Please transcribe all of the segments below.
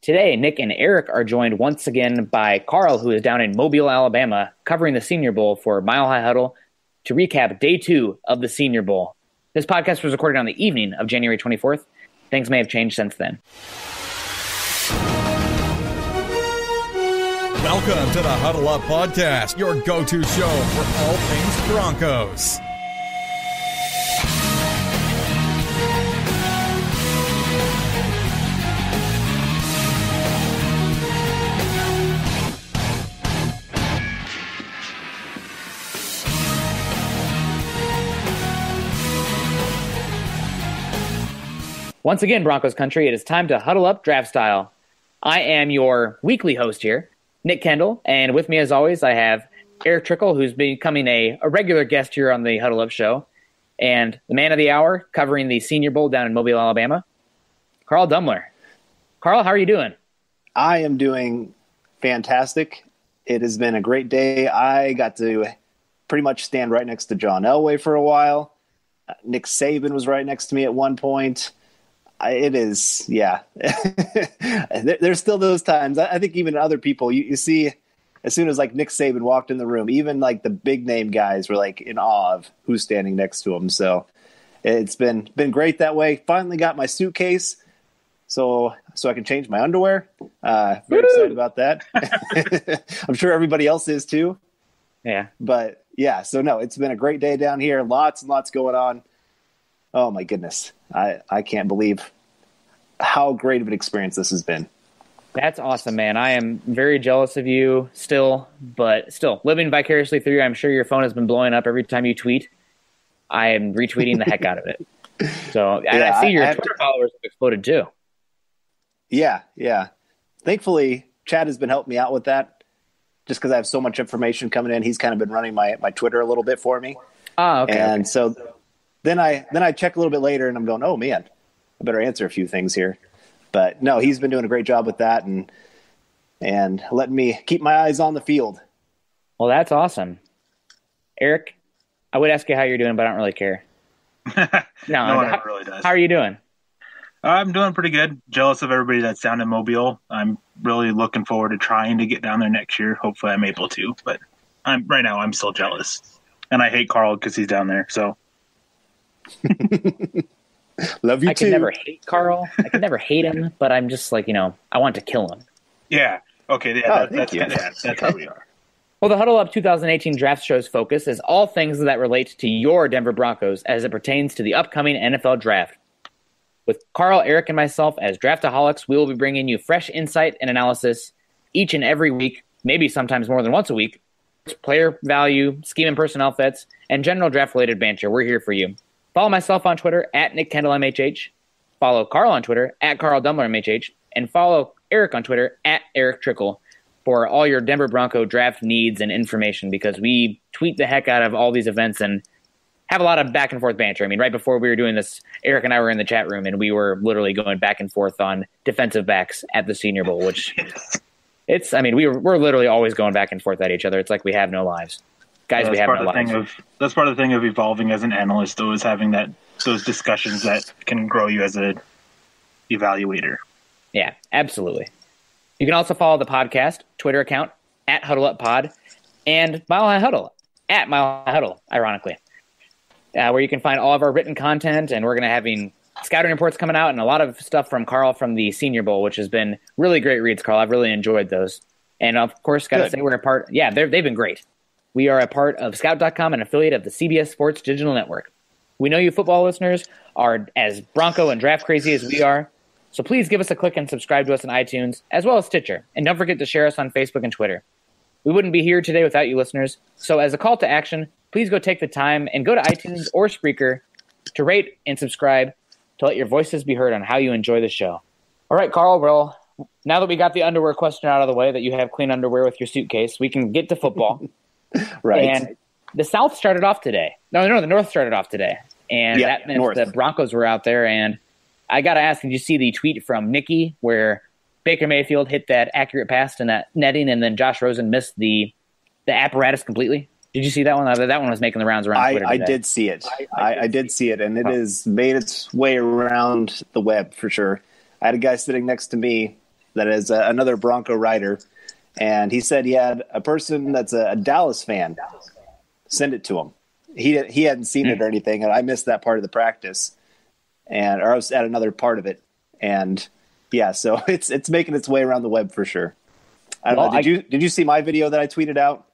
Today, Nick and Eric are joined once again by Carl, who is down in Mobile, Alabama, covering the Senior Bowl for Mile High Huddle to recap day 2 of the Senior Bowl. This podcast was recorded on the evening of January 24th. Things may have changed since then. Welcome to the Huddle Up Podcast, your go-to show for all things Broncos. Once again, Broncos country, it is time to huddle up draft style. I am your weekly host here, Nick Kendall, and with me as always, I have Eric Trickle, who's becoming a regular guest here on the Huddle Up show, and the man of the hour covering the Senior Bowl down in Mobile, Alabama, Carl Dumler. Carl, how are you doing? I am doing fantastic. It has been a great day. I got to pretty much stand right next to John Elway for a while. Nick Saban was right next to me at one point. It is, yeah. There's still those times. I think even other people, you see, as soon as like Nick Saban walked in the room, even like the big name guys were like in awe of who's standing next to him. So it's been great that way. Finally got my suitcase, so I can change my underwear. Very excited about that. I'm sure everybody else is too. Yeah. But yeah, so no, it's been a great day down here. Lots and lots going on. Oh my goodness. I can't believe how great of an experience this has been. That's awesome, man. I am very jealous of you still, but still living vicariously through you. I'm sure your phone has been blowing up every time you tweet. I am retweeting the heck out of it. So yeah, I see your Twitter followers have exploded too. Yeah. Thankfully, Chad has been helping me out with that just because I have so much information coming in. He's kind of been running my Twitter a little bit for me. Oh, okay. And so Then I check a little bit later and I'm going, oh man, I better answer a few things here. But no, he's been doing a great job with that and letting me keep my eyes on the field. Well, that's awesome. Eric, I would ask you how you're doing, but I don't really care. No one ever really does. How are you doing? I'm doing pretty good. Jealous of everybody that's down in Mobile. I'm really looking forward to trying to get down there next year. Hopefully I'm able to, but right now I'm still jealous. And I hate Carl because he's down there, so. Love you I too. can never hate Carl. I can never hate him, but I'm just like, I want to kill him. Yeah. Okay. Yeah, that's how we are. Well, the Huddle Up 2018 Draft Show's focus is all things that relate to your Denver Broncos as it pertains to the upcoming NFL Draft. With Carl, Eric, and myself as draftaholics, we will be bringing you fresh insight and analysis each and every week, maybe sometimes more than once a week. Player value, scheme and personnel fits, and general draft-related banter. We're here for you. Follow myself on Twitter at Nick Kendall MHH. Follow Carl on Twitter at Carl Dumler MHH. And follow Eric on Twitter at Eric Trickle for all your Denver Bronco draft needs and information because we tweet the heck out of all these events and have a lot of back and forth banter. I mean, right before we were doing this, Eric and I were in the chat room and we were literally going back and forth on defensive backs at the Senior Bowl, which we're literally always going back and forth at each other. It's like we have no lives. Guys, we have no lives. That's part of the thing of evolving as an analyst, though, is having those discussions that can grow you as an evaluator. Yeah, absolutely. You can also follow the podcast Twitter account at HuddleUpPod and Mile High Huddle at Mile High Huddle, ironically, where you can find all of our written content. And we're going to having scouting reports coming out and a lot of stuff from Carl from the Senior Bowl, which has been really great reads, Carl. I've really enjoyed those. And, of course, got to say we're a part. Yeah, they've been great. We are a part of Scout.com, an affiliate of the CBS Sports Digital Network. We know you football listeners are as Bronco and draft crazy as we are, so please give us a click and subscribe to us on iTunes, as well as Stitcher, and don't forget to share us on Facebook and Twitter. We wouldn't be here today without you listeners, so as a call to action, please go take the time and go to iTunes or Spreaker to rate and subscribe to let your voices be heard on how you enjoy the show. All right, Carl, well, now that we got the underwear question out of the way, that you have clean underwear with your suitcase, we can get to football. Right. And the South started off today. No, the North started off today. And that meant North. the Broncos were out there. And I got to ask, did you see the tweet from Nikki where Baker Mayfield hit that accurate pass in that netting and then Josh Rosen missed the apparatus completely? Did you see that one? That one was making the rounds around Twitter today. I did see it. I did see it, and it has made its way around the web for sure. I had a guy sitting next to me that is another Bronco rider, and he said he had a person that's a Dallas fan send it to him. He hadn't seen it or anything, and I missed that part of the practice, or I was at another part of it, and yeah, so it's making its way around the web for sure. I don't know. Did you see my video that I tweeted out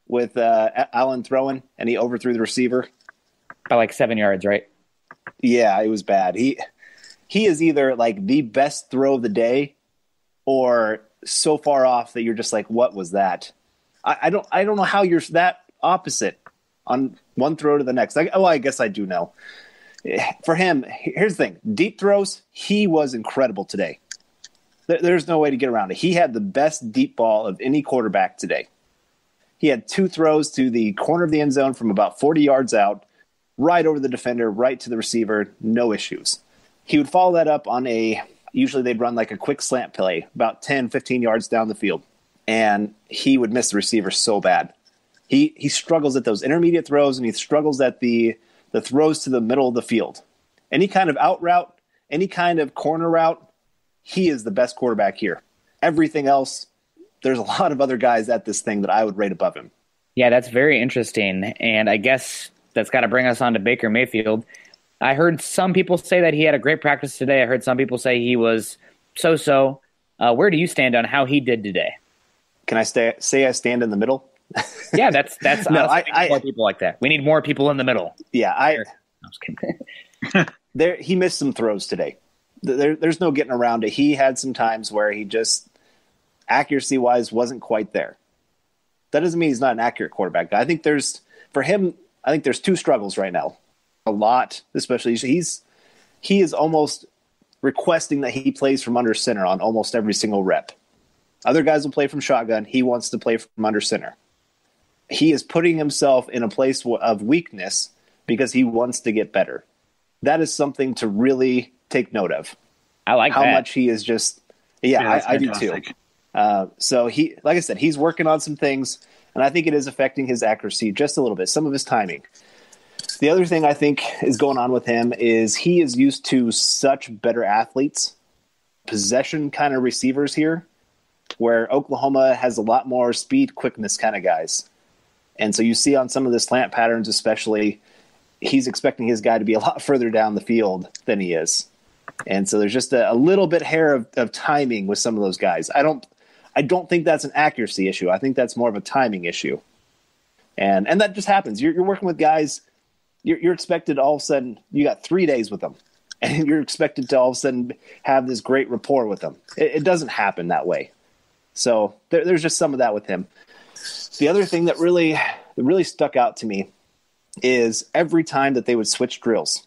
with Allen throwing, and he overthrew the receiver by like 7 yards, right? Yeah, it was bad. He is either like the best throw of the day, or so far off that you're just like, what was that? I don't know how you're that opposite on one throw to the next. I guess I do know. For him, here's the thing: deep throws, he was incredible today. There's no way to get around it. He had the best deep ball of any quarterback today. He had 2 throws to the corner of the end zone from about 40 yards out, right over the defender, right to the receiver, no issues. He would follow that up on usually they'd run like a quick slant play, about 10, 15 yards down the field, and he would miss the receiver so bad. He struggles at those intermediate throws, and he struggles at the throws to the middle of the field. Any kind of out route, any kind of corner route, he is the best quarterback here. Everything else, there's a lot of other guys at this thing that I would rate above him. Yeah, that's very interesting, and I guess that's got to bring us on to Baker Mayfield. I heard some people say that he had a great practice today. I heard some people say he was so-so. Where do you stand on how he did today? Can I say I stand in the middle? Yeah, that's no, honestly, we need more people like that. We need more people in the middle. Yeah, I was kidding. He missed some throws today. There's no getting around it. He had some times where he just, accuracy-wise, wasn't quite there. That doesn't mean he's not an accurate quarterback. I think there's 2 struggles right now. A lot, especially he is almost requesting that he plays from under center on almost every single rep. Other guys will play from shotgun. He wants to play from under center. He is putting himself in a place of weakness because he wants to get better. That is something to really take note of. I like how that. much he is just. Yeah, I do too. So he, like I said, he's working on some things, and I think it is affecting his accuracy just a little bit. Some of his timing. The other thing I think is going on with him is he is used to such better athletes, possession kind of receivers here, where Oklahoma has a lot more speed, quickness kind of guys. And so you see on some of the slant patterns especially, he's expecting his guy to be a lot further down the field than he is. And so there's just a little bit hair of timing with some of those guys. I don't think that's an accuracy issue. I think that's more of a timing issue. And that just happens. You're working with guys, you're expected all of a sudden, you got 3 days with them, and you're expected to all of a sudden have this great rapport with them. It doesn't happen that way. So there's just some of that with him. The other thing that really stuck out to me is every time that they would switch drills,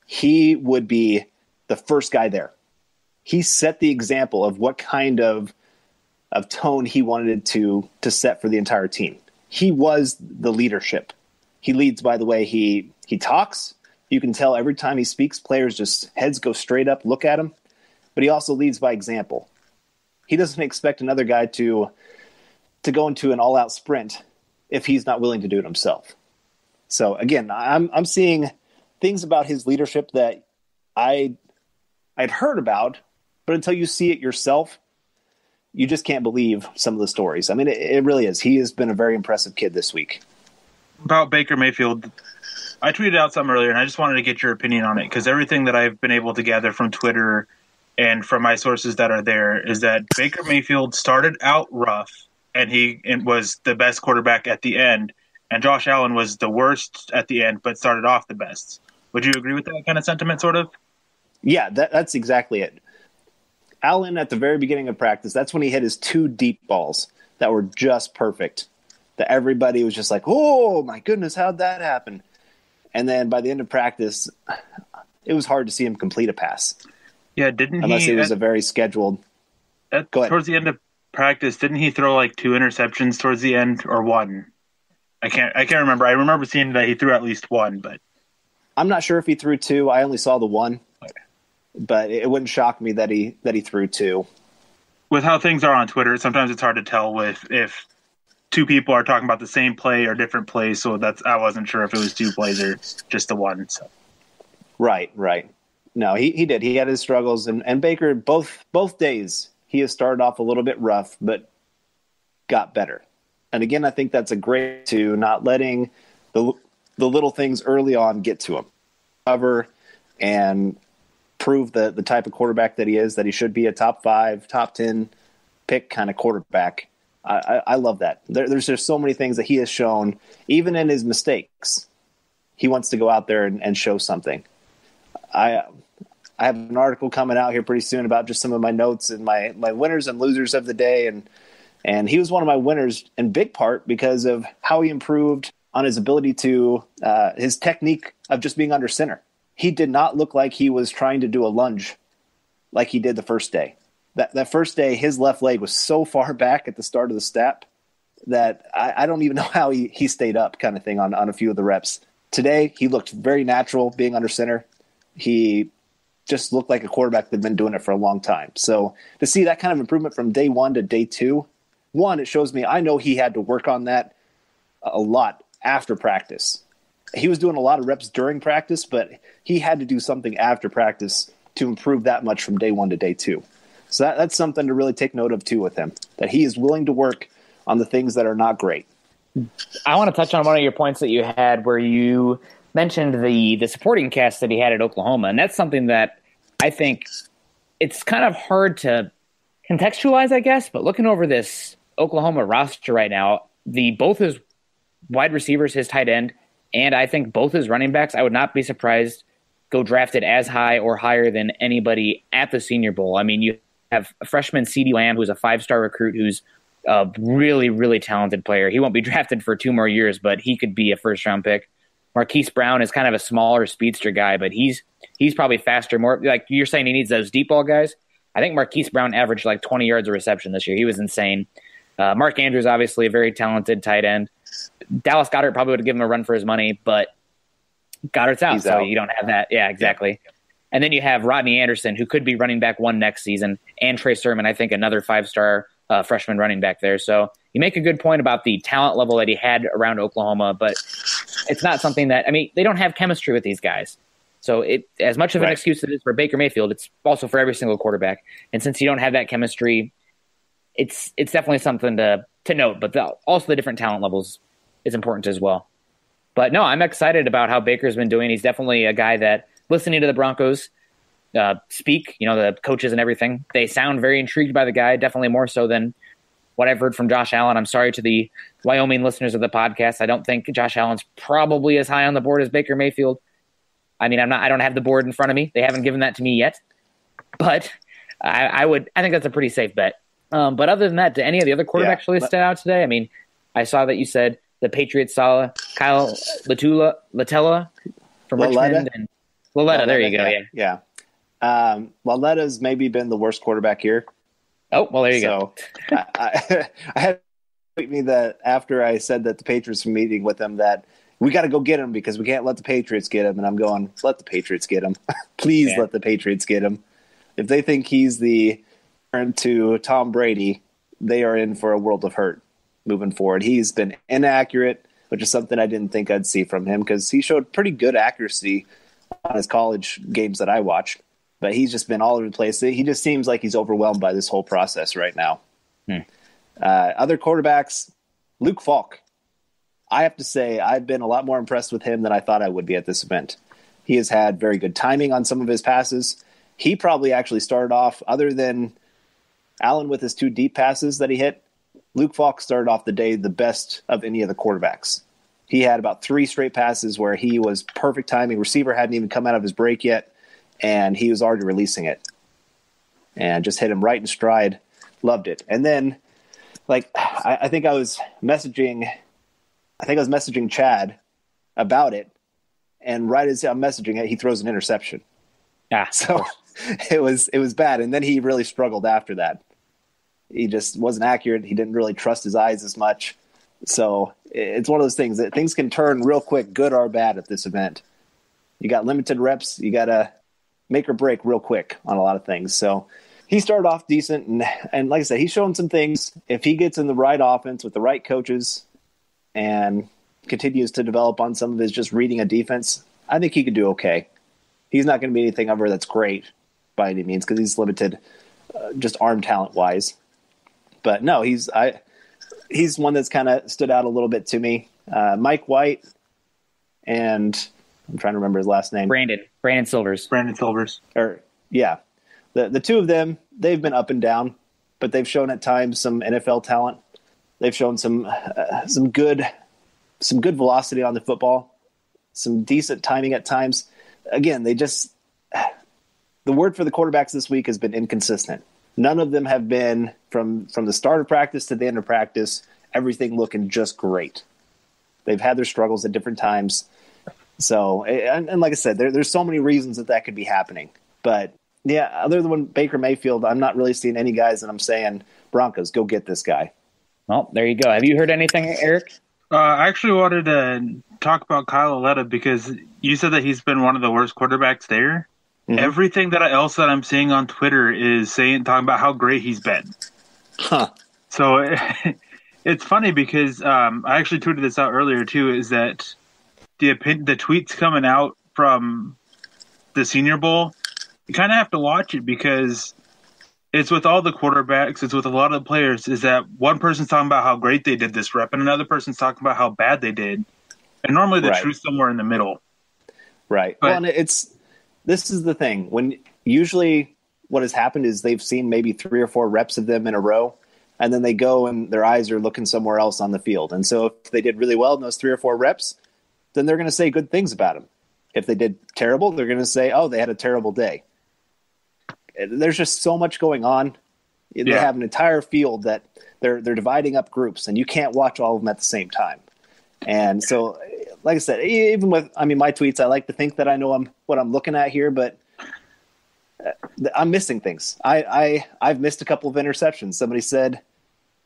he would be the first guy there. He set the example of what kind of tone he wanted to set for the entire team. He was the leadership. He leads by the way he talks. You can tell every time he speaks, players just heads go straight up, look at him. But he also leads by example. He doesn't expect another guy to go into an all-out sprint if he's not willing to do it himself. So again, I'm seeing things about his leadership that I'd heard about, but until you see it yourself, you just can't believe some of the stories. I mean, it really is. He has been a very impressive kid this week. About Baker Mayfield, I tweeted out something earlier, and I just wanted to get your opinion on it, because everything that I've been able to gather from Twitter and from my sources that are there is that Baker Mayfield started out rough, and he was the best quarterback at the end, and Josh Allen was the worst at the end, but started off the best. Would you agree with that kind of sentiment, sort of? Yeah, that's exactly it. Allen, at the very beginning of practice, that's when he hit his 2 deep balls that were just perfect. That everybody was just like, oh, my goodness, how'd that happen? And then by the end of practice, it was hard to see him complete a pass. Yeah, unless it was a very scheduled. Towards the end of practice, didn't he throw like 2 interceptions towards the end, or 1? I can't remember. I remember seeing that he threw at least 1, but I'm not sure if he threw 2. I only saw the 1, but it wouldn't shock me that he threw 2. With how things are on Twitter, sometimes it's hard to tell if 2 people are talking about the same play or different plays. So I wasn't sure if it was 2 plays or just the 1. So. Right. No, he did. He had his struggles, and Baker both days he has started off a little bit rough, but got better. And again, I think that's a great to not letting the little things early on get to him. Cover and prove the type of quarterback that he is, that he should be a top 5, top 10 pick kind of quarterback. I love that. There's just so many things that he has shown, even in his mistakes. He wants to go out there and show something. I have an article coming out here pretty soon about just some of my notes and my winners and losers of the day. And he was one of my winners in big part because of how he improved on his ability to his technique of just being under center. He did not look like he was trying to do a lunge like he did the first day. That first day, his left leg was so far back at the start of the step that I don't even know how he stayed up kind of thing on a few of the reps. Today, he looked very natural being under center. He just looked like a quarterback that had been doing it for a long time. So to see that kind of improvement from day 1 to day 2, one, it shows me I know he had to work on that a lot after practice. He was doing a lot of reps during practice, but he had to do something after practice to improve that much from day 1 to day 2. So that's something to really take note of, too, with him, that he is willing to work on the things that are not great. I want to touch on one of your points that you had where you mentioned the supporting cast that he had at Oklahoma, and that's something that I think it's kind of hard to contextualize, I guess, but looking over this Oklahoma roster right now, both his wide receivers, his tight end, and I think both his running backs, I would not be surprised, go drafted as high or higher than anybody at the Senior Bowl. I mean, you have a freshman CeeDee Lamb, who's a 5-star recruit, who's a really, really talented player. He won't be drafted for 2 more years, but he could be a first-round pick. Marquise Brown is kind of a smaller speedster guy, but he's probably faster, more like you're saying he needs those deep ball guys. I think Marquise Brown averaged like 20 yards of reception this year. He was insane. Mark Andrews, obviously a very talented tight end. Dallas Goedert probably would have given him a run for his money, but Goddard's out, so you don't have that. Yeah, exactly. Yeah. And then you have Rodney Anderson, who could be running back 1 next season, and Trey Sermon, I think another 5-star freshman running back there. So you make a good point about the talent level that he had around Oklahoma, but it's not something that, I mean, they don't have chemistry with these guys. So as much of an excuse as it is for Baker Mayfield, it's also for every single quarterback. And since you don't have that chemistry, it's definitely something to note, but also the different talent levels is important as well. But no, I'm excited about how Baker's been doing. He's definitely a guy that, listening to the Broncos speak, the coaches and everything, they sound very intrigued by the guy, definitely more so than what I've heard from Josh Allen. I'm sorry to the Wyoming listeners of the podcast. I don't think Josh Allen's probably as high on the board as Baker Mayfield. I mean, I don't have the board in front of me. They haven't given that to me yet, but I think that's a pretty safe bet. But other than that, do any of the other quarterbacks really stand out today? I mean, I saw that you said the Patriots saw Kyle Latella from Richmond and Laletta. There you go. Yeah. Lalletta's maybe been the worst quarterback here. Oh, well, there you go. I had to tweet me that after I said that the Patriots were meeting with him that we got to go get him because we can't let the Patriots get him. And I'm going, let the Patriots get him. Please let the Patriots get him. If they think he's the turn to Tom Brady, they are in for a world of hurt moving forward. He's been inaccurate, which is something I didn't think I'd see from him because he showed pretty good accuracy on his college games that I watched. But he's just been all over the place. He just seems like he's overwhelmed by this whole process right now. Other quarterbacks, Luke Falk. I have to say I've been a lot more impressed with him than I thought I would be at this event. He has had very good timing on some of his passes. He probably actually started off, other than Allen with his 2 deep passes that he hit, Luke Falk started off the day the best of any of the quarterbacks. He had about 3 straight passes where he was perfect timing. Receiver hadn't even come out of his break yet, and he was already releasing it. And just hit him right in stride. Loved it. And then, I think I was messaging Chad about it, and right as I'm messaging it, he throws an interception. So it was bad. And then he really struggled after that. He just wasn't accurate. He didn't really trust his eyes as much. So it's one of those things that things can turn real quick, good or bad at this event. You got limited reps. You got to make or break real quick on a lot of things. So he started off decent. And like I said, he's shown some things. If he gets in the right offense with the right coaches and continues to develop on some of his just reading a defense, I think he could do okay. He's not going to be anything ever that's great by any means because he's limited just arm talent wise. But no, he's one that's kind of stood out a little bit to me. Mike White, and I'm trying to remember his last name. Brandon Silvers. The two of them, they've been up and down, but they've shown at times some NFL talent. They've shown some good velocity on the football, some decent timing at times. Again, the word for the quarterbacks this week has been inconsistent. None of them have been from the start of practice to the end of practice, everything looking just great. They've had their struggles at different times. So, and like I said, there's so many reasons that could be happening. But yeah, other than Baker Mayfield, I'm not really seeing any guys that I'm saying, Broncos, go get this guy. Well, there you go. Have you heard anything, Eric? I actually wanted to talk about Kyle Aletta because you said that he's been one of the worst quarterbacks there. Mm-hmm. Everything else that I'm seeing on Twitter is talking about how great he's been. Huh. So it's funny because I actually tweeted this out earlier too, is that the tweets coming out from the Senior Bowl, you kind of have to watch it because it's with all the quarterbacks, it's with a lot of the players, is that one person's talking about how great they did this rep and another person's talking about how bad they did. And normally the truth's somewhere in the middle. Right. But, well, and this is the thing. When usually what has happened is they've seen maybe 3 or 4 reps of them in a row, and then they go and their eyes are looking somewhere else on the field. And so if they did really well in those 3 or 4 reps, then they're going to say good things about them. If they did terrible, they're going to say, oh, they had a terrible day. There's just so much going on. They have an entire field that they're dividing up groups, and you can't watch all of them at the same time. And so, like I said, even with my tweets, I like to think that I know what I'm looking at here, but I'm missing things. I've missed a couple of interceptions. Somebody said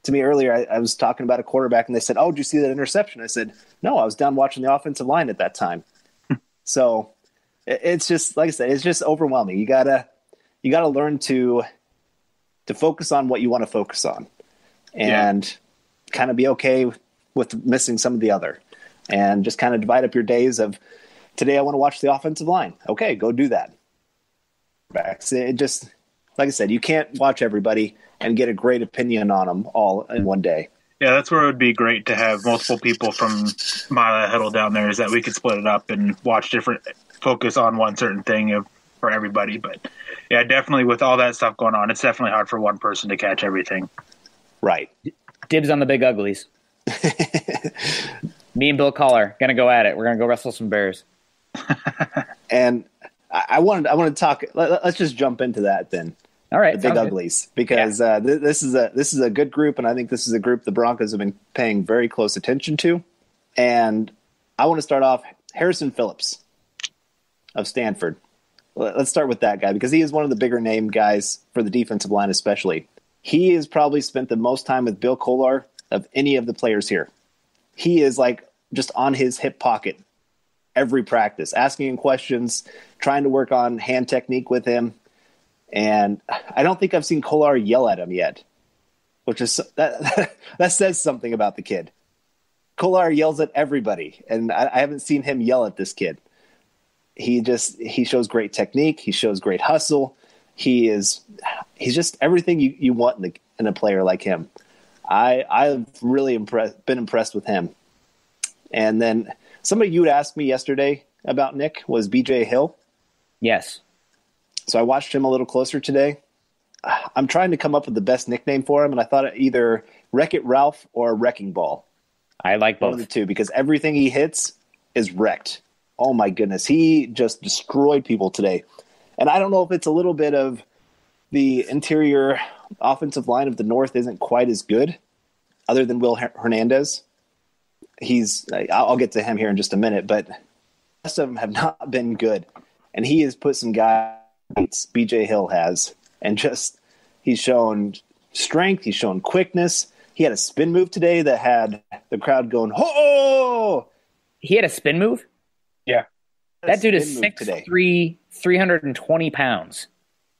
to me earlier, I was talking about a quarterback, and they said, "Oh, did you see that interception?" I said, "No, I was down watching the offensive line at that time." So it's just, like I said, it's just overwhelming. You gotta learn to focus on what you want to focus on, and kind of be okay with missing some of the other, and just kind of divide up your days of, today I want to watch the offensive line. Okay, go do that. It just, like I said, you can't watch everybody and get a great opinion on them all in one day. Yeah, that's where it would be great to have multiple people from Mile Huddle down there, is that we could split it up and watch focus on one certain thing for everybody. But yeah, definitely with all that stuff going on, it's definitely hard for one person to catch everything. Right. Dibs on the big uglies. Me and Bill Collar going to go at it. We're going to go wrestle some bears. And I wanted to talk. Let's just jump into that then. All right, the big uglies, because this is a good group, and I think this is a group the Broncos have been paying very close attention to. And I want to start off Harrison Phillips of Stanford. Let's start with that guy, because he is one of the bigger name guys for the defensive line, especially. He has probably spent the most time with Bill Kollar of any of the players here. He is like just on his hip pocket every practice, asking him questions, trying to work on hand technique with him. And I don't think I've seen Kollar yell at him yet, which is that says something about the kid. Kollar yells at everybody, and I haven't seen him yell at this kid. He shows great technique. He shows great hustle. He's just everything you want in a player like him. I've really been impressed with him. And then somebody you had asked me yesterday about Nick was BJ Hill. Yes. So I watched him a little closer today. I'm trying to come up with the best nickname for him, and I thought either Wreck-It Ralph or Wrecking Ball. I like both. One of the two, because everything he hits is wrecked. Oh, my goodness. He just destroyed people today. And I don't know if it's a little bit of the interior offensive line of the North isn't quite as good, other than Will Hernandez. I'll get to him here in just a minute, but the rest of them have not been good. And he has put some guys, BJ Hill has, and just he's shown strength, he's shown quickness. He had a spin move today that had the crowd going, "Ho!" He had a spin move? Yeah. That dude is 6'3", 320 pounds.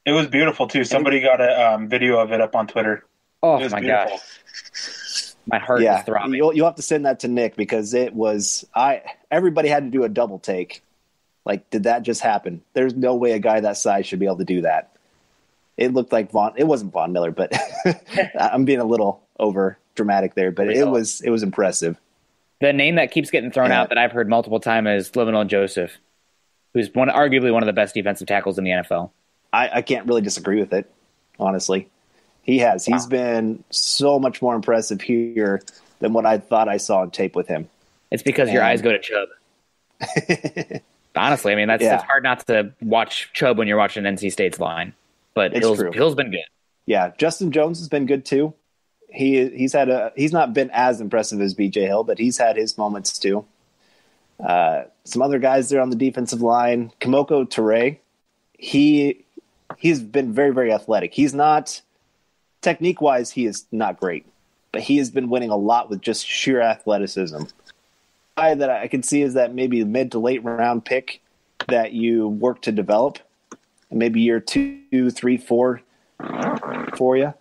It was beautiful, too. Somebody got a video of it up on Twitter. Oh, my gosh. My heart is throbbing. You'll have to send that to Nick, because it was everybody had to do a double take. Like, did that just happen? There's no way a guy that size should be able to do that. It looked like it wasn't Von Miller, but I'm being a little over dramatic there, but it was impressive. The name that keeps getting thrown out that I've heard multiple times is Livinal Joseph, who's arguably one of the best defensive tackles in the NFL. I can't really disagree with it, honestly. He's been so much more impressive here than what I thought I saw on tape with him. It's because your eyes go to Chubb. Honestly, I mean, it's hard not to watch Chubb when you're watching NC State's line. But Hill's been good. Yeah, Justin Jones has been good too. He's not been as impressive as BJ Hill, but he's had his moments too. Some other guys there on the defensive line, Kimoko Toure, he's been very, very athletic. He's not technique wise, he is not great, but he has been winning a lot with just sheer athleticism. Guy that I can see is that maybe mid to late round pick that you work to develop. Maybe year 2, 3, 4 for you.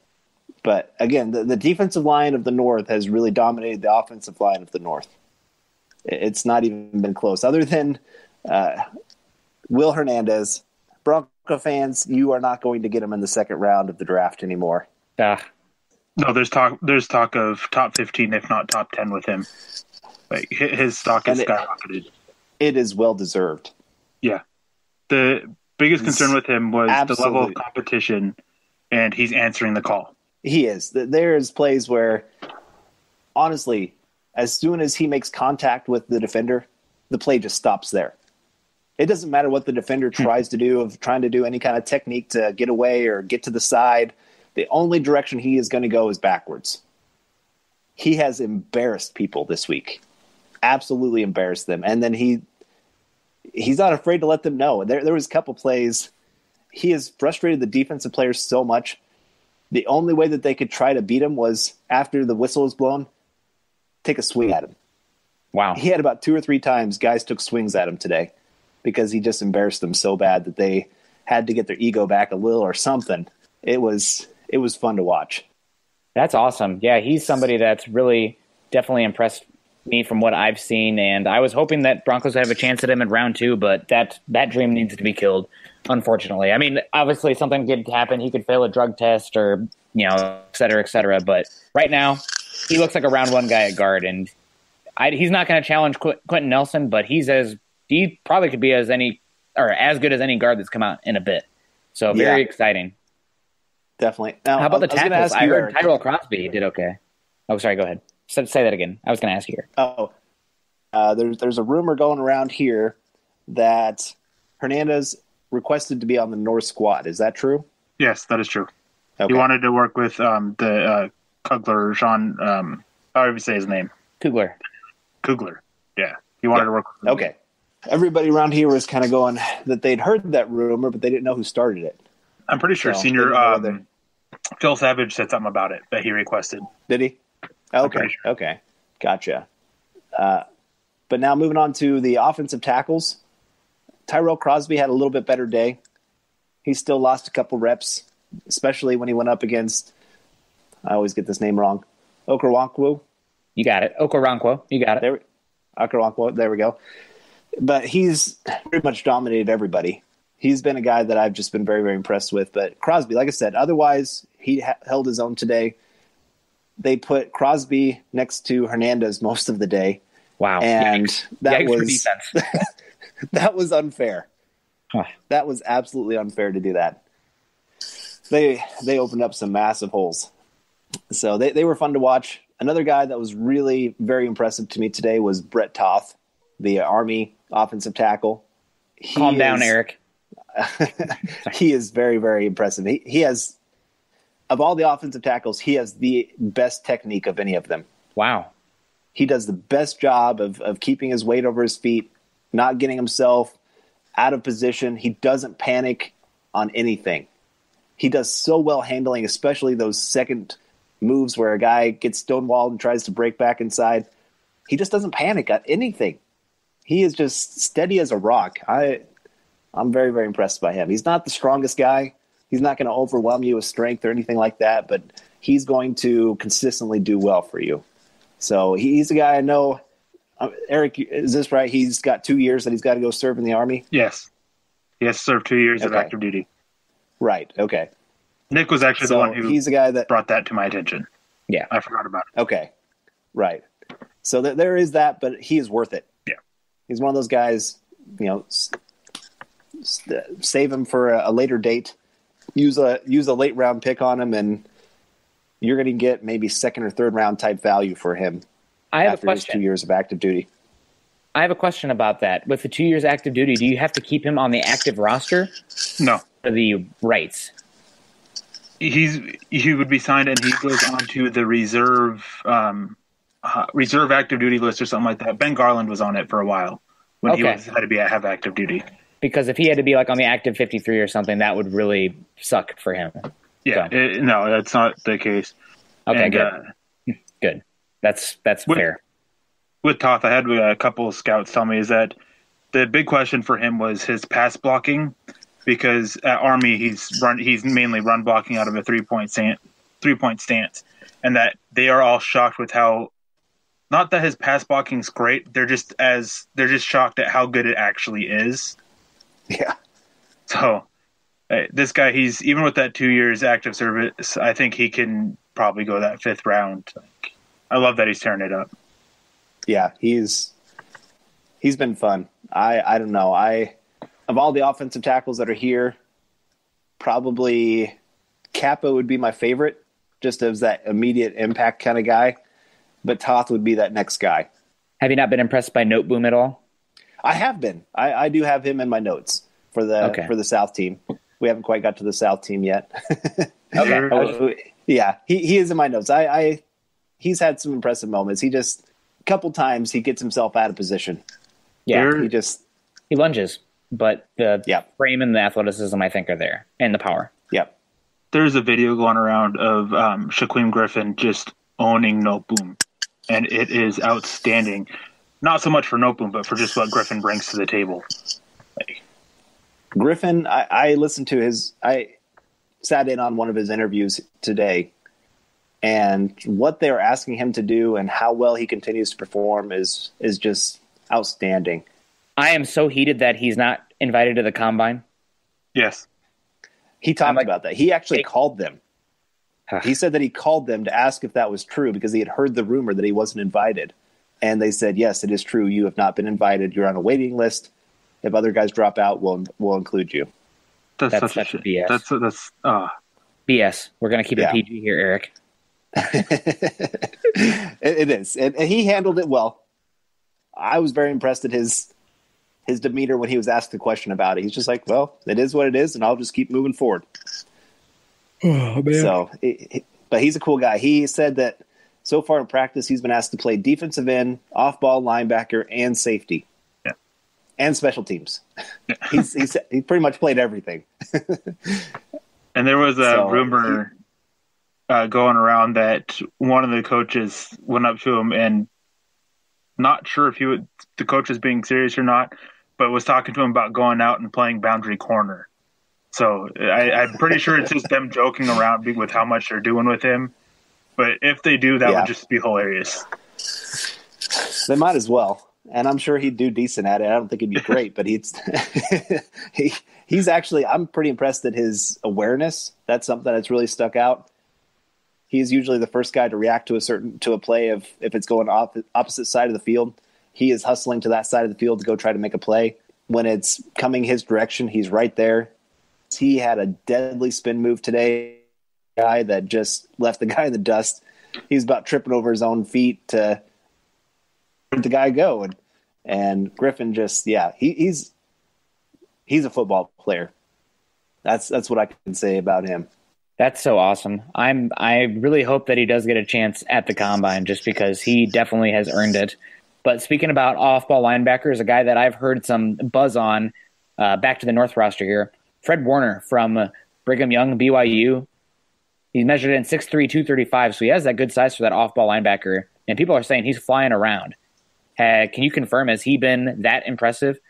But again, the defensive line of the North has really dominated the offensive line of the North. It's not even been close. Other than Will Hernandez, Bronco fans, you are not going to get him in the second round of the draft anymore. No, there's talk of top 15, if not top 10 with him. Like, his stock is skyrocketed. It is well-deserved. Yeah. The biggest concern with him was the level of competition, and he's answering the call. He is. There's plays where, honestly, as soon as he makes contact with the defender, the play just stops there. It doesn't matter what the defender tries to do, of trying to do any kind of technique to get away or get to the side. The only direction he is going to go is backwards. He has embarrassed people this week. Absolutely embarrassed them. And then he's not afraid to let them know. There was a couple plays. He has frustrated the defensive players so much. The only way that they could try to beat him was after the whistle was blown, take a swing at him. Wow. He had about 2 or 3 times guys took swings at him today because he just embarrassed them so bad that they had to get their ego back a little or something. It was fun to watch. That's awesome. Yeah, he's somebody that's really definitely impressed me from what I've seen, and I was hoping that Broncos would have a chance at him in round 2, but that dream needs to be killed, unfortunately. I mean, obviously something could happen. He could fail a drug test or, et cetera, but right now he looks like a round 1 guy at guard, and he's not going to challenge Quentin Nelson, but he probably could be as good as any guard that's come out in a bit. So very exciting. Definitely. Now, how about the tackles? I heard Tyrell Crosby did okay. Oh, sorry, go ahead. Say that again. I was going to ask you here. There's a rumor going around here that Hernandez requested to be on the North squad. Is that true? Yes, that is true. Okay. He wanted to work with the Kugler, Sean, however you say his name. Kugler. Yeah. He wanted to work with him. Okay. Everybody around here was kind of going that they'd heard that rumor, but they didn't know who started it. I'm pretty sure senior Phil Savage said something about it that he requested. Did he? Okay. Sure. Okay. Gotcha. But now moving on to the offensive tackles. Tyrell Crosby had a little bit better day. He still lost a couple reps, especially when he went up against, I always get this name wrong, Okoronkwo. You got it. Okoronkwo. You got it. Okoronkwo. There we go. But he's pretty much dominated everybody. He's been a guy that I've just been very, very impressed with. But Crosby, like I said, otherwise he held his own today. They put Crosby next to Hernandez most of the day. Wow. And that was defense. that was unfair. Huh. That was absolutely unfair to do that. They opened up some massive holes. So they were fun to watch. Another guy that was really very impressive to me today was Brett Toth, the Army offensive tackle. Calm down, Eric. He is very, very impressive. He has, of all the offensive tackles, he has the best technique of any of them. Wow. He does the best job of keeping his weight over his feet, not getting himself out of position. He doesn't panic on anything. He does so well handling, especially those second moves where a guy gets stonewalled and tries to break back inside. He just doesn't panic at anything. He is just steady as a rock. I'm very, very impressed by him. He's not the strongest guy. He's not going to overwhelm you with strength or anything like that, but he's going to consistently do well for you. So he's a guy I know. Eric, is this right? He's got 2 years that he's got to go serve in the Army? Yes. He has to serve 2 years of active duty. Right, okay. Nick was actually the one who he's a guy that brought that to my attention. Yeah. I forgot about it. Okay. Right. So there is that, but he is worth it. Yeah. He's one of those guys, save him for a later date, use a late round pick on him, and you're going to get maybe second or third round type value for him after his 2 years of active duty. I have a question about that. With the 2 years active duty, do you have to keep him on the active roster? No. For the rights? He would be signed, and he goes onto the reserve active duty list or something like that. Ben Garland was on it for a while when he had to have active duty. Because if he had to be like on the active 53 or something, that would really suck for him. Yeah, no, that's not the case. Okay, good. Good. That's fair. With Toth, I had a couple of scouts tell me is that the big question for him was his pass blocking, because at Army he's mainly run blocking out of a 3-point stance, and that they are all shocked with how, not that his pass blocking's great, they're just shocked at how good it actually is. Yeah. So this guy, he's even with that 2 years active service, I think he can probably go that 5th round. I love that he's tearing it up. Yeah, he's been fun. I don't know. Of all the offensive tackles that are here, probably Kappa would be my favorite, just as that immediate impact kind of guy. But Toth would be that next guy. Have you not been impressed by Noteboom at all? I have been. I do have him in my notes for the South team. We haven't quite got to the South team yet. Yeah, he is in my notes. He's had some impressive moments. He just a couple times he gets himself out of position. Yeah, he lunges, but the frame and the athleticism I think are there, and the power. Yep. There's a video going around of Shaquem Griffin just owning Noteboom, and it is outstanding. Not so much for Noteboom, but for just what Griffin brings to the table. Griffin, I listened to I sat in on one of his interviews today, and what they're asking him to do and how well he continues to perform is just outstanding. I am so heated that he's not invited to the combine. Yes. He talked about that. He actually called them. He said that he called them to ask if that was true because he had heard the rumor that he wasn't invited. And they said, yes, it is true. You have not been invited. You're on a waiting list. If other guys drop out, we'll include you. That's such a BS. That's BS. We're going to keep it PG here, Eric. It is. And he handled it well. I was very impressed at his demeanor when he was asked the question about it. He's just like, well, it is what it is, and I'll just keep moving forward. Oh, man. So, but he's a cool guy. He said that so far in practice, he's been asked to play defensive end, off-ball linebacker, and safety. Yeah. And special teams. Yeah. He pretty much played everything. And there was a rumor going around that one of the coaches went up to him and not sure if the coach was being serious or not, but was talking to him about going out and playing boundary corner. So I'm pretty sure it's just them joking around with how much they're doing with him. But if they do, that would just be hilarious. They might as well. And I'm sure he'd do decent at it. I don't think he'd be great, but he's actually, I'm pretty impressed at his awareness. That's something that's really stuck out. He's usually the first guy to react to a play if it's going off the opposite side of the field. He is hustling to that side of the field to go try to make a play. When it's coming his direction, he's right there. He had a deadly spin move today, guy that just left the guy in the dust. He's about tripping over his own feet to let the guy go. And Griffin just, he's a football player. That's what I can say about him. That's so awesome. I really hope that he does get a chance at the combine just because he definitely has earned it. But speaking about off-ball linebackers, a guy that I've heard some buzz on back to the North roster here, Fred Warner from Brigham Young, BYU. He's measured in 6'3", 235, so he has that good size for that off-ball linebacker. And people are saying he's flying around. Can you confirm, has he been that impressive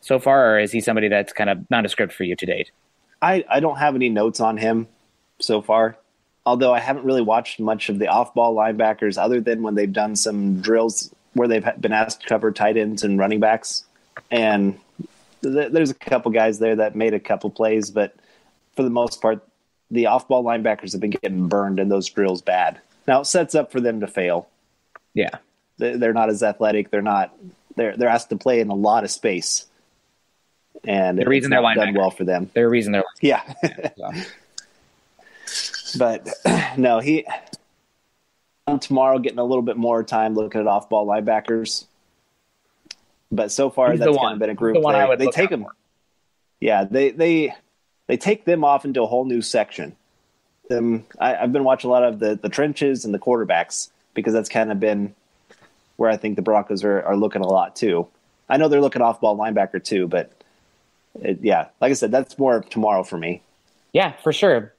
so far, or is he somebody that's kind of nondescript for you to date? I don't have any notes on him so far, although I haven't really watched much of the off-ball linebackers other than when they've done some drills where they've been asked to cover tight ends and running backs. And there's a couple guys there that made a couple plays, but for the most part, the off-ball linebackers have been getting burned in those drills bad. Now it sets up for them to fail. Yeah. They're not as athletic. They're asked to play in a lot of space. And the reason it's they're not done linebackers. well for them. There's a reason they're Yeah. so. But no, tomorrow getting a little bit more time looking at off-ball linebackers. But so far, He's that's kind of been a group. They take them. Yeah, they take them off into a whole new section. I've been watching a lot of the trenches and the quarterbacks because that's kind of been where I think the Broncos are looking a lot too. I know they're looking off-ball linebacker too, but like I said, that's more of tomorrow for me. Yeah, for sure.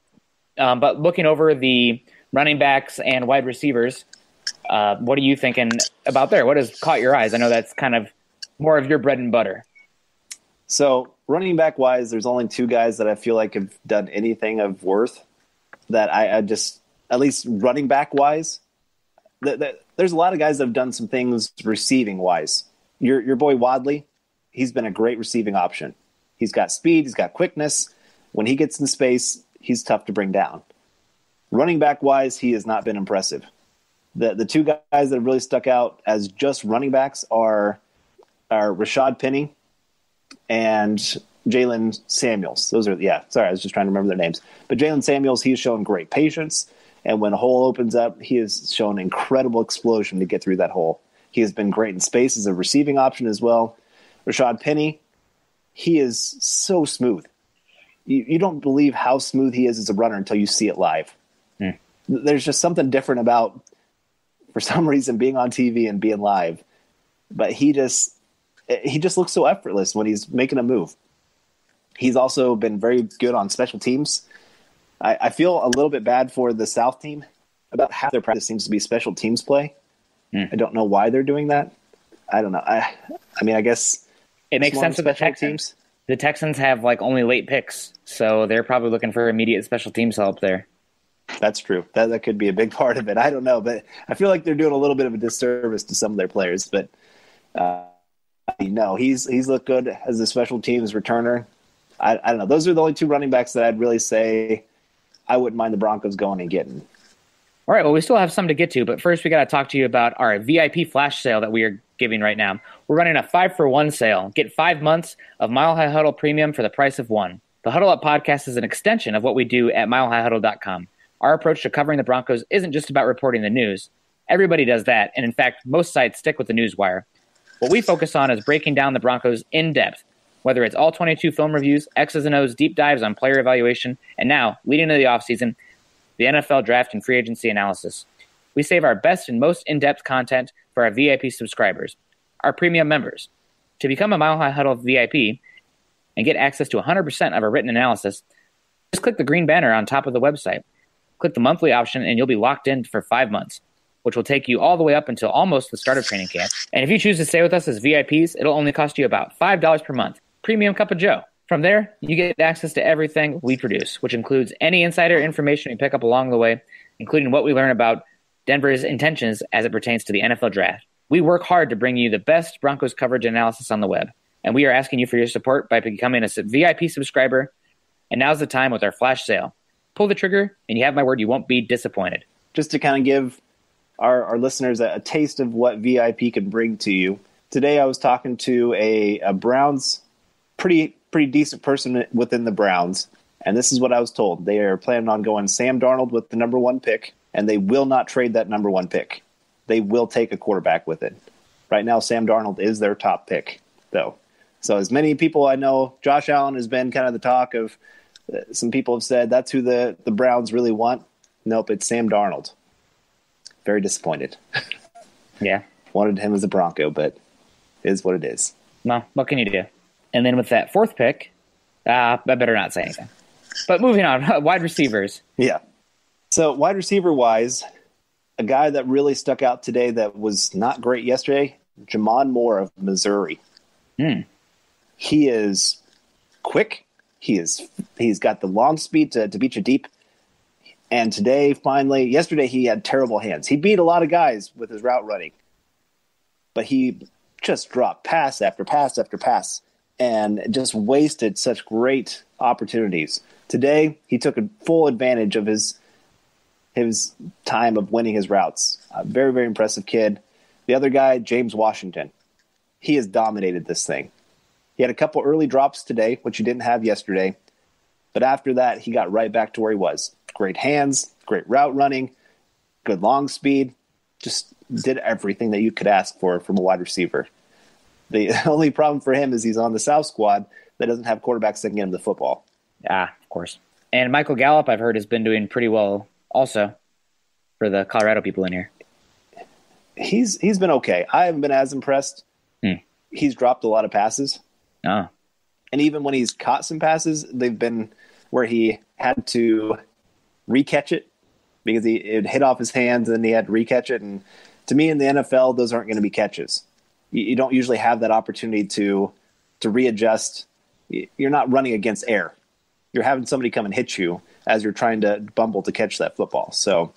But looking over the running backs and wide receivers, what are you thinking about there? What has caught your eyes? I know that's kind of more of your bread and butter. So running back wise, there's only two guys that I feel like have done anything of worth that I just, at least running back wise, there's a lot of guys that have done some things receiving wise. Your boy Wadley, he's been a great receiving option. He's got speed. He's got quickness. When he gets in space, he's tough to bring down. Running back wise, he has not been impressive. The two guys that have really stuck out as just running backs are Rashad Penny and Jalen Samuels. Those are, sorry, I was just trying to remember their names. But Jalen Samuels, he's shown great patience. And when a hole opens up, he has shown incredible explosion to get through that hole. He has been great in space as a receiving option as well. Rashad Penny, he is so smooth. You don't believe how smooth he is as a runner until you see it live. There's just something different about, for some reason, being on TV and being live. But he just looks so effortless when he's making a move. He's also been very good on special teams. I feel a little bit bad for the South team. About half their practice seems to be special teams play. I don't know why they're doing that. I don't know. I mean, I guess it makes sense for the Texans. Teams. The Texans have only late picks, so they're probably looking for immediate special teams help there. That's true. That could be a big part of it. I don't know, but I feel like they're doing a little bit of a disservice to some of their players. But no, he's looked good as a special teams returner. I don't know. Those are the only two running backs that I'd really say I wouldn't mind the Broncos going and getting. All right, well, we still have some to get to, but first we got to talk to you about our VIP flash sale that we are giving right now. We're running a 5-for-1 sale. Get 5 months of Mile High Huddle Premium for the price of one. The Huddle Up podcast is an extension of what we do at milehighhuddle.com. Our approach to covering the Broncos isn't just about reporting the news. Everybody does that, and in fact, most sites stick with the news wire. What we focus on is breaking down the Broncos in depth, whether it's all 22 film reviews, X's and O's, deep dives on player evaluation, and now, leading into the offseason, the NFL draft and free agency analysis. We save our best and most in-depth content for our VIP subscribers, our premium members. To become a Mile High Huddle VIP and get access to 100% of our written analysis, just click the green banner on top of the website. Click the monthly option and you'll be locked in for 5 months, which will take you all the way up until almost the start of training camp. And if you choose to stay with us as VIPs, it'll only cost you about $5 per month. Premium Cup of Joe. From there, you get access to everything we produce, which includes any insider information we pick up along the way, including what we learn about Denver's intentions as it pertains to the NFL draft. We work hard to bring you the best Broncos coverage and analysis on the web, and we are asking you for your support by becoming a VIP subscriber, and now's the time with our flash sale. Pull the trigger, and you have my word, you won't be disappointed. Just to kind of give our listeners a taste of what VIP can bring to you, today I was talking to a Browns pretty decent person within the Browns, and this is what I was told. They are planning on going Sam Darnold with the number 1 pick, and they will not trade that number 1 pick. They will take a quarterback with it. Right now, Sam Darnold is their top pick, though. So as many people I know, Josh Allen has been kind of the talk of, some people have said that's who the Browns really want. Nope, it's Sam Darnold. Very disappointed. Yeah. Wanted him as a Bronco, but it is what it is. Well, what can you do? And then with that 4th pick, I better not say anything. But moving on, wide receivers. Yeah. So wide receiver-wise, a guy that really stuck out today that was not great yesterday, Jamon Moore of Missouri. He is quick. He's got the long speed to beat you deep. And today, yesterday he had terrible hands. He beat a lot of guys with his route running. But he just dropped pass after pass after pass and just wasted such great opportunities. Today, he took a full advantage of his time of winning his routes. A very, very impressive kid. The other guy, James Washington, he has dominated this thing. He had a couple early drops today, which he didn't have yesterday. But after that, he got right back to where he was. Great hands, great route running, good long speed. Just did everything that you could ask for from a wide receiver. The only problem for him is he's on the South squad that doesn't have quarterbacks that can get him the football. Ah, of course. And Michael Gallup, I've heard, has been doing pretty well also for the Colorado people in here. He's been okay. I haven't been as impressed. He's dropped a lot of passes. Oh. And even when he's caught some passes, they've been where he had to re-catch it because it hit off his hands and he had to re-catch it. And to me, in the NFL, those aren't going to be catches. You don't usually have that opportunity to readjust. You're not running against air. You're having somebody come and hit you as you're trying to bumble to catch that football. So,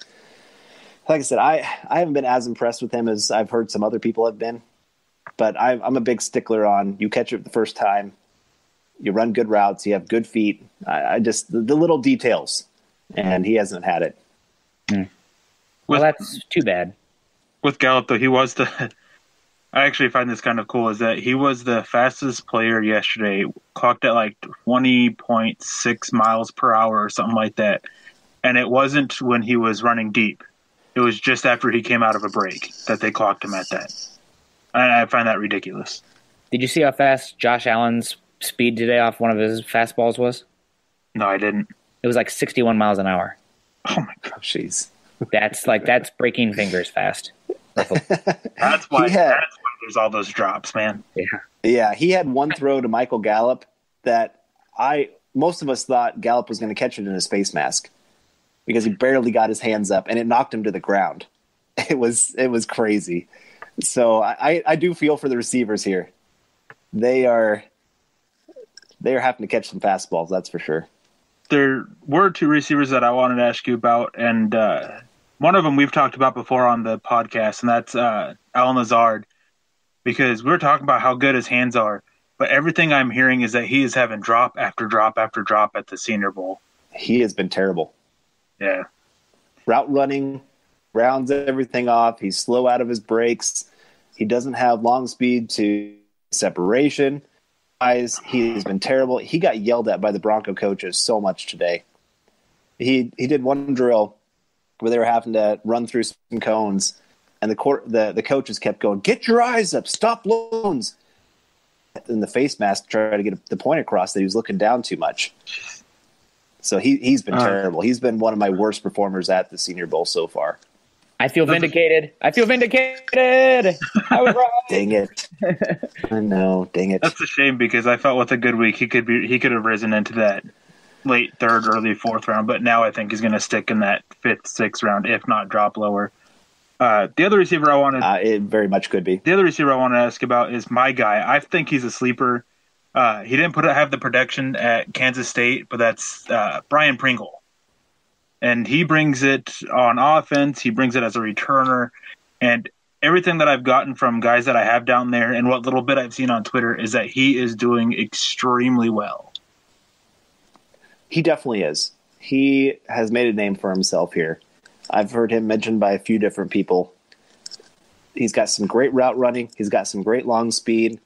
like I said, I haven't been as impressed with him as I've heard some other people have been. But I'm a big stickler on you catch it the first time, you run good routes, you have good feet. I just the little details, and he hasn't had it. Well, that's too bad. With Gallup, though, he was the – I actually find this kind of cool is that he was the fastest player yesterday, clocked at like 20.6 miles per hour or something like that. And it wasn't when he was running deep. It was just after he came out of a break that they clocked him at that. I find that ridiculous. Did you see how fast Josh Allen's speed today off one of his fastballs was? No, I didn't. It was like 61 miles an hour. Oh, my God. Jeez. That's breaking fingers fast. That's why there's all those drops, man. Yeah, he had one throw to Michael Gallup that most of us thought Gallup was going to catch it in his face mask because he barely got his hands up and it knocked him to the ground. It was crazy. So I do feel for the receivers here. They are having to catch some fastballs, that's for sure. There were two receivers that I wanted to ask you about, and one of them we've talked about before on the podcast, and that's Allen Lazard, because we were talking about how good his hands are, but everything I'm hearing is that he is having drop after drop after drop at the Senior Bowl. He has been terrible. Yeah. Route running, rounds everything off. He's slow out of his breaks. He doesn't have long speed to separation. He has been terrible. He got yelled at by the Bronco coaches so much today. He did one drill where they were having to run through some cones, and the coaches kept going, "Get your eyes up, stop loans." And the face mask tried to get the point across that he was looking down too much. So he's been terrible. He's been one of my worst performers at the Senior Bowl so far. I feel vindicated. I was right. Dang it. I know. Dang it. That's a shame because I felt with a good week he could have risen into that late third, early fourth round, but now I think he's going to stick in that fifth, sixth round, if not drop lower. The other receiver I wanted, it very much could be. The other receiver I want to ask about is my guy. I think he's a sleeper. He didn't have the production at Kansas State, but that's Brian Pringle. And he brings it on offense. He brings it as a returner. And everything that I've gotten from guys that I have down there and what little bit I've seen on Twitter is that he is doing extremely well. He definitely is. He has made a name for himself here. I've heard him mentioned by a few different people. He's got some great route running. He's got some great long speed.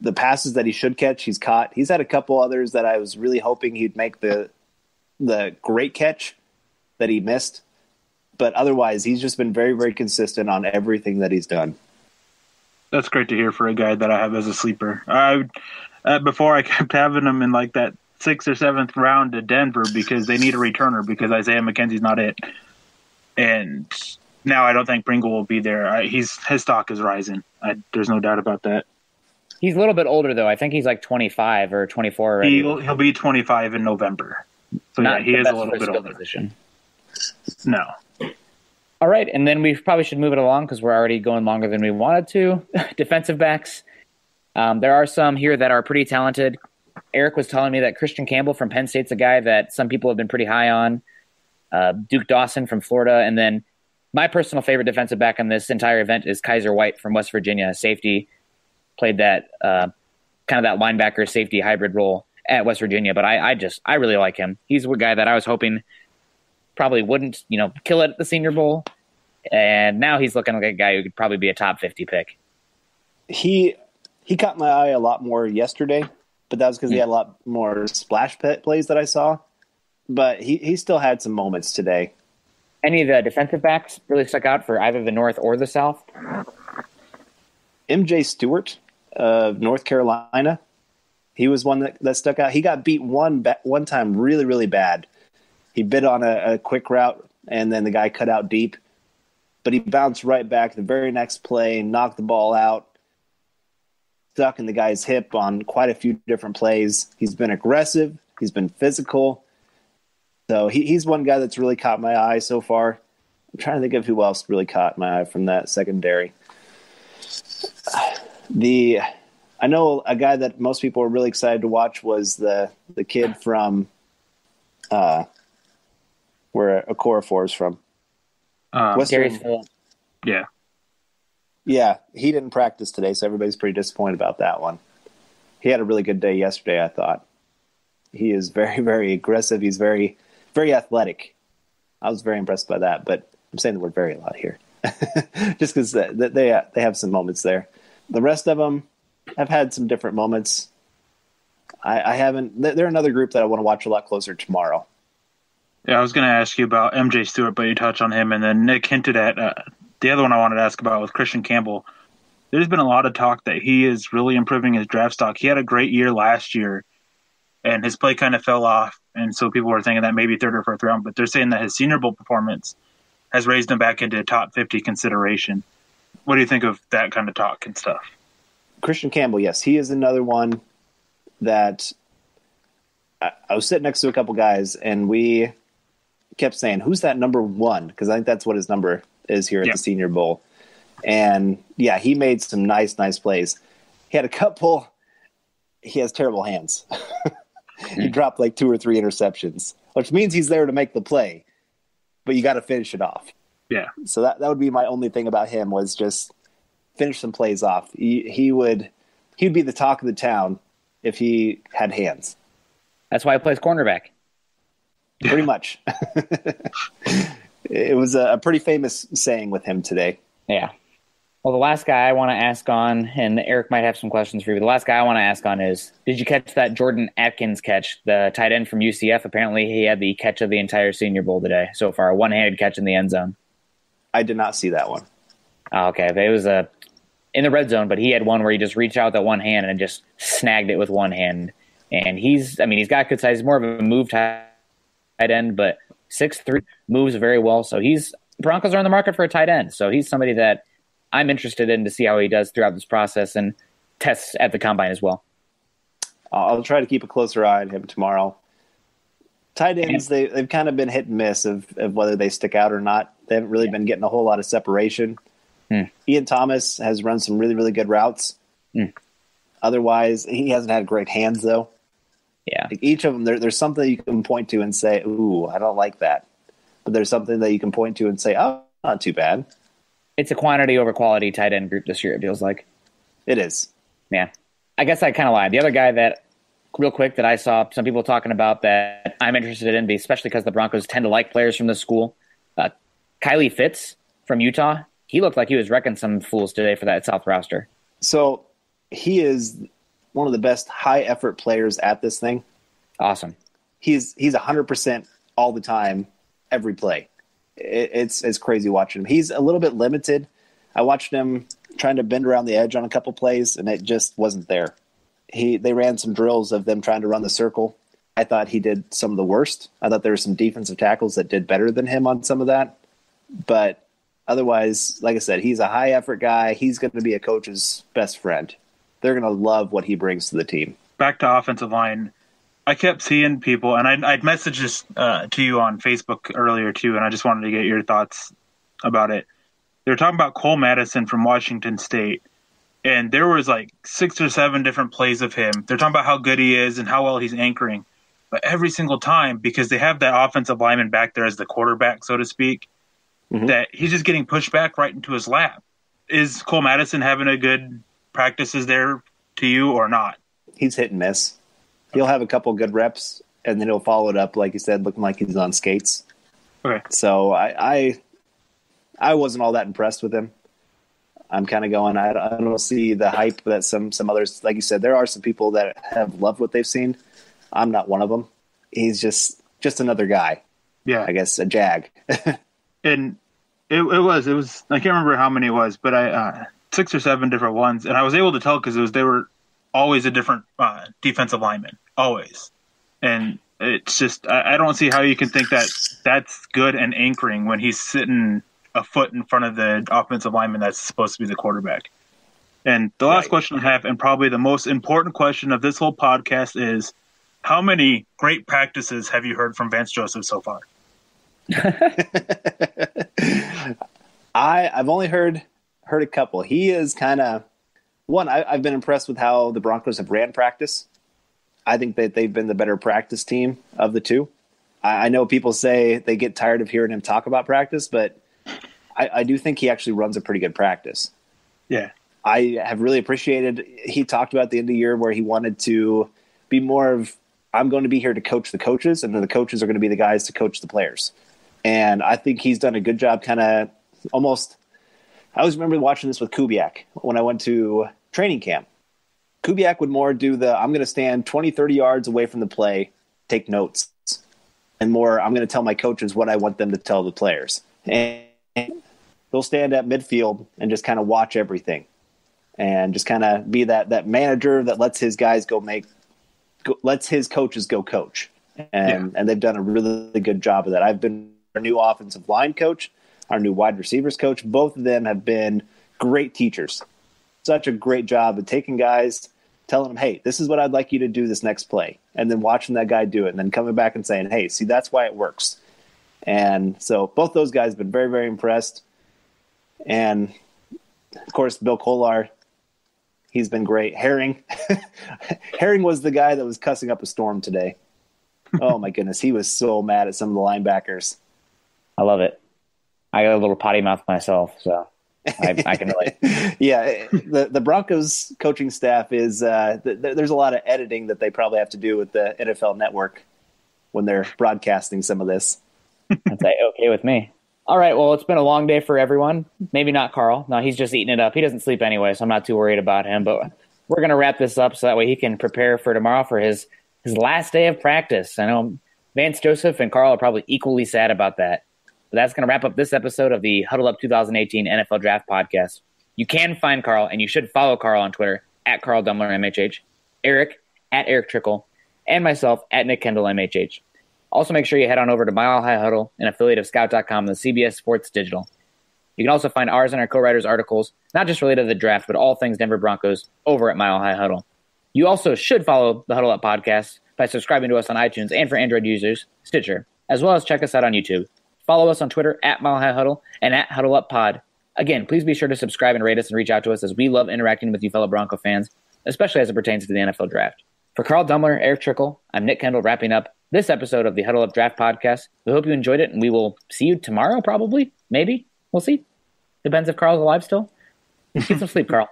The passes that he should catch, he's caught. He's had a couple others that I was really hoping he'd make the great catch that he missed. But otherwise, he's just been very, very consistent on everything that he's done. That's great to hear for a guy that I have as a sleeper. Before I kept having him in like that 6th or 7th round to Denver because they need a returner because Isaiah McKenzie's not it. And now I don't think Pringle will be there. His stock is rising. There's no doubt about that. He's a little bit older, though. I think he's like 25 or 24 already. He'll be 25 in November. So, yeah, he is a little bit older. Position. No. All right, and then we probably should move it along because we're already going longer than we wanted to. Defensive backs. There are some here that are pretty talented. Eric was telling me that Christian Campbell from Penn State's a guy that some people have been pretty high on. Duke Dawson from Florida. And then my personal favorite defensive back in this entire event is Kaiser White from West Virginia, safety. Played that kind of that linebacker safety hybrid role at West Virginia, but I really like him. He's a guy that I was hoping probably wouldn't, kill it at the Senior Bowl. And now he's looking like a guy who could probably be a top 50 pick. He caught my eye a lot more yesterday, but that was because he had a lot more splash plays that I saw. But he still had some moments today. Any of the defensive backs really stuck out for either the North or the South? MJ Stewart of North Carolina. He was one that stuck out. He got beat one time really, really bad. He bit on a quick route, and then the guy cut out deep. But he bounced right back the very next play, knocked the ball out, stuck in the guy's hip on quite a few different plays. He's been aggressive. He's been physical. So he's one guy that's really caught my eye so far. I'm trying to think of who else really caught my eye from that secondary. I know a guy that most people were really excited to watch was the kid from where Okorafor is from. Western. Yeah. Yeah, he didn't practice today, so everybody's pretty disappointed about that one. He had a really good day yesterday, I thought. He is very, very aggressive. He's very, very athletic. I was very impressed by that, but I'm saying the word very a lot here. Just because they have some moments there. The rest of them have had some different moments. I haven't. They're another group that I want to watch a lot closer tomorrow. Yeah, I was going to ask you about MJ Stewart, but you touched on him, and then Nick hinted at the other one I wanted to ask about was Christian Campbell. There's been a lot of talk that he is really improving his draft stock. He had a great year last year, and his play kind of fell off, and so people were thinking that maybe third or fourth round, but they're saying that his Senior Bowl performance has raised him back into top 50 consideration. What do you think of that kind of talk and stuff? Christian Campbell, yes. He is another one that I was sitting next to a couple guys, and we kept saying, who's that number one? Because I think that's what his number is here at the Senior Bowl. And, yeah, he made some nice plays. He had a couple – he has terrible hands. He dropped like 2 or 3 interceptions, which means he's there to make the play. But you got to finish it off. Yeah. So that would be my only thing about him was just finish some plays off. He'd be the talk of the town if he had hands. That's why he plays cornerback. Pretty much. It was a pretty famous saying with him today. Yeah. Well, the last guy I want to ask on, and Eric might have some questions for you, but the last guy I want to ask on is, did you catch that Jordan Atkins catch, the tight end from UCF? Apparently he had the catch of the entire Senior Bowl today so far, a one-handed catch in the end zone. I did not see that one. Oh, okay. It was in the red zone, but he had one where he just reached out with that one hand and just snagged it with one hand. And he's got good size. He's more of a move tight end, but 6'3", moves very well. So Broncos are on the market for a tight end. So he's somebody that I'm interested in to see how he does throughout this process and tests at the combine as well. I'll try to keep a closer eye on him tomorrow. Tight ends, they've kind of been hit and miss of whether they stick out or not. They haven't really been getting a whole lot of separation. Ian Thomas has run some really, really good routes. Otherwise, he hasn't had great hands, though. Yeah. Like each of them, there's something you can point to and say, ooh, I don't like that. But there's something that you can point to and say, oh, not too bad. It's a quantity over quality tight end group this year, it feels like. It is. Yeah. I guess I kind of lied. The other guy that, real quick, that I saw some people talking about that I'm interested in, especially because the Broncos tend to like players from this school, Kylie Fitz from Utah. He looked like he was wrecking some fools today for that South roster. So he is one of the best high-effort players at this thing. Awesome. He's 100% all the time, every play. It's crazy watching him. He's a little bit limited. I watched him trying to bend around the edge on a couple plays, and it just wasn't there. They ran some drills of them trying to run the circle. I thought he did some of the worst. I thought there were some defensive tackles that did better than him on some of that. But otherwise, like I said, he's a high-effort guy. He's going to be a coach's best friend. They're going to love what he brings to the team. Back to offensive line. I kept seeing people, and I'd messaged this to you on Facebook earlier too, and I just wanted to get your thoughts about it. They were talking about Cole Madison from Washington State, and there was like 6 or 7 different plays of him. They're talking about how good he is and how well he's anchoring. But every single time, because they have that offensive lineman back there as the quarterback, so to speak, that he's just getting pushed back right into his lap. Is Cole Madison having a good practices there to you or not? He's hit and miss. He'll have a couple good reps, and then he'll follow it up, like you said, looking like he's on skates. Okay. So I wasn't all that impressed with him. I'm kind of going, I don't see the hype that some others, like you said, there are some people that have loved what they've seen. I'm not one of them. He's just another guy. Yeah. I guess a jag. And it was, I can't remember how many it was, but 6 or 7 different ones. And I was able to tell because they were always a different defensive lineman, always. And it's just, I don't see how you can think that that's good and anchoring when he's sitting a foot in front of the offensive lineman that's supposed to be the quarterback. And the last question I have, and probably the most important question of this whole podcast, is how many great practices have you heard from Vance Joseph so far? I've only heard a couple. He is kind of one. I've been impressed with how the Broncos have ran practice. I think that they've been the better practice team of the two. I know people say they get tired of hearing him talk about practice, but I do think he actually runs a pretty good practice. Yeah. I have really appreciated, he talked about at the end of the year where he wanted to be more of, I'm going to be here to coach the coaches, and then the coaches are going to be the guys to coach the players. And I think he's done a good job kind of almost, I always remember watching this with Kubiak when I went to training camp. Kubiak would more do I'm going to stand 20, 30 yards away from the play, take notes, and more, I'm going to tell my coaches what I want them to tell the players. And they'll stand at midfield and just kind of watch everything and just kind of be that manager that lets his guys lets his coaches go coach. And they've done a really good job of that. I've been our new offensive line coach, our new wide receivers coach. Both of them have been great teachers. Such a great job of taking guys, telling them, hey, this is what I'd like you to do this next play. And then watching that guy do it and then coming back and saying, hey, see, that's why it works. And so both those guys have been very, very impressed. And, of course, Bill Kollar, he's been great. Herring was the guy that was cussing up a storm today. Oh, my goodness. He was so mad at some of the linebackers. I love it. I got a little potty mouth myself, so I can relate. Yeah, the Broncos coaching staff is there's a lot of editing that they probably have to do with the NFL Network when they're broadcasting some of this. That's okay with me. All right, well, it's been a long day for everyone. Maybe not Carl. No, he's just eating it up. He doesn't sleep anyway, so I'm not too worried about him. But we're going to wrap this up so that way he can prepare for tomorrow for his last day of practice. I know Vance Joseph and Carl are probably equally sad about that. But that's going to wrap up this episode of the Huddle Up 2018 NFL Draft Podcast. You can find Carl, and you should follow Carl on Twitter, at Carl Dumler, MHH, Eric, at Eric Trickle, and myself, at Nick Kendall, MHH. Also, make sure you head on over to Mile High Huddle, an affiliate of Scout.com and the CBS Sports Digital. You can also find ours and our co-writers' articles, not just related to the draft, but all things Denver Broncos, over at Mile High Huddle. You also should follow the Huddle Up Podcast by subscribing to us on iTunes and for Android users, Stitcher, as well as check us out on YouTube. Follow us on Twitter, at Mile High Huddle, and at Huddle Up Pod. Again, please be sure to subscribe and rate us and reach out to us as we love interacting with you fellow Bronco fans, especially as it pertains to the NFL Draft. For Carl Dumler, Eric Trickle, I'm Nick Kendall wrapping up this episode of the Huddle Up Draft Podcast. We hope you enjoyed it, and we will see you tomorrow, probably. Maybe. We'll see. Depends if Carl's alive still. Get some sleep, Carl.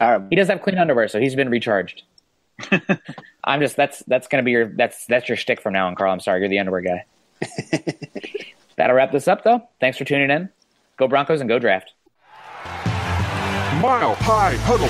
All right. He does have clean underwear, so he's been recharged. That's gonna be that's your shtick from now on, Carl. I'm sorry, you're the underwear guy. That'll wrap this up, though. Thanks for tuning in. Go Broncos and go draft. Mile High Huddle.